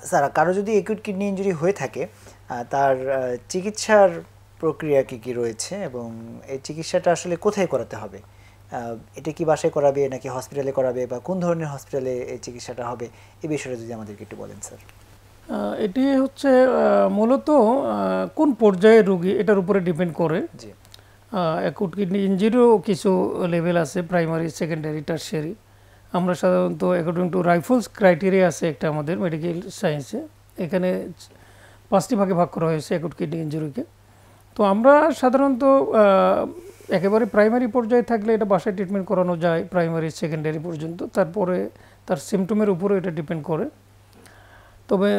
Sir কারো যদি acute kidney injury হয়ে থাকে তার চিকিৎসার প্রক্রিয়া কি কি রয়েছে এবং এই চিকিৎসাটা আসলে কোথায় করাতে হবে? এটা কি বাসায় করাবে নাকি হসপিটালে করাবে বা কোন ধরনের হসপিটালে এই চিকিৎসাটা হবে, এই বিষয়টা যদি আমাদেরকে একটু বলেন স্যার। এটি হচ্ছে মূলত কোন পর্যায়ে রোগী এটার উপরে ডিপেন্ড করে। জি। অ্যাকুট কিডনি ইঞ্জুরিও কিছু লেভেল আছে, প্রাইমারি, সেকেন্ডারি, টারশিয়ারি। আমরা সাধারণত অ্যাকর্ডিং টু রাইফলস ক্রাইটেরিয়া আছে একটা আমাদের মেডিকেল সায়েন্সে, এখানে 5টি ভাগে ভাগ করা হয়েছে অ্যাকুট কিডনি ইঞ্জুরিকে। তো আমরা সাধারণত একেবারে প্রাইমারি পর্যায়ে থাকলে এটা বাসায় ট্রিটমেন্ট করানো যায় প্রাইমারি সেকেন্ডারি পর্যন্ত, তারপরে তার সিমটমের উপরে এটা ডিপেন্ড করে। তবে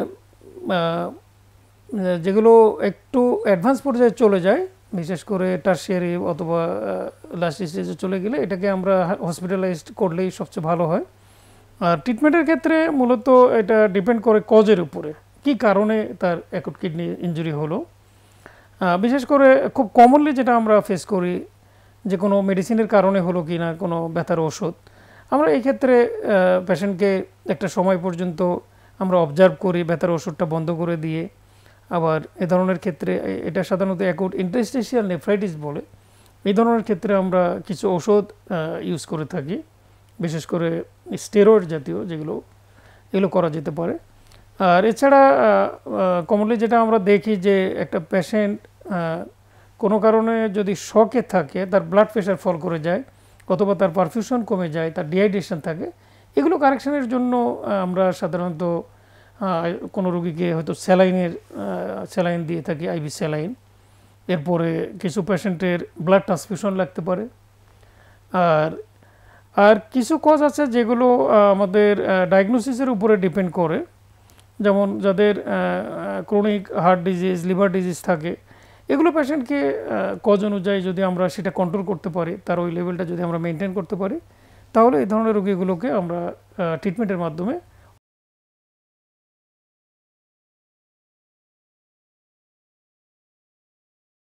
যেগুলো একটু অ্যাডভান্স পর্যায়ে চলে যায়, বিশেষ করে টারশিয়ারি অথবা লাস্ট স্টেজে চলে গেলে এটাকে আমরা হসপিটালাইজড করলেই সবচেয়ে ভালো হয়। আর ট্রিটমেন্টের ক্ষেত্রে মূলত এটা ডিপেন্ড করে কজের উপরে, কি কারণে তার অ্যাকুট কিডনি ইনজুরি হলো। বিশেষ করে খুব কমনলি যেটা আমরা ফেস করি, যে কোনো মেডিসিনের কারণে হলো কি না কোনো ব্যথার ওষুধ, আমরা এই ক্ষেত্রে পেশেন্টকে একটা সময় পর্যন্ত আমরা অবজার্ভ করি, ব্যথার ওষুধটা বন্ধ করে দিয়ে। আবার এ ধরনের ক্ষেত্রে এটা সাধারণত অ্যাকুট ইন্টারস্টিশিয়াল নেফ্রাইটিস বলে, এই ধরনের ক্ষেত্রে আমরা কিছু ওষুধ ইউজ করে থাকি, বিশেষ করে স্টেরয়েড জাতীয় এগুলো করা যেতে পারে। আর এছাড়া কমনলি যেটা আমরা দেখি যে একটা পেশেন্ট কোনো কারণে যদি শকে থাকে, তার ব্লাড প্রেশার ফল করে যায় অথবা তার পারফিউশন কমে যায়, তার ডিহাইড্রেশন থাকে, এগুলো কারেকশনের জন্য আমরা সাধারণত কোনো রোগীকে হয়তো স্যালাইন দিয়ে থাকি, আইভি স্যালাইন। এরপরে কিছু পেশেন্টের ব্লাড ট্রান্সফিউশন লাগতে পারে। আর কিছু কজ আছে যেগুলো আমাদের ডায়াগনোসিসের উপরে ডিপেন্ড করে, যেমন যাদের chronic heart disease, liver disease থাকে, এগুলো পেশেন্টকে কজ অনুযায়ী যদি আমরা সেটা কন্ট্রোল করতে পারি, তার ওই লেভেলটা যদি আমরা মেনটেন করতে পারি, তাহলে এই ধরনের রোগীগুলোকে আমরা ট্রিটমেন্টের মাধ্যমে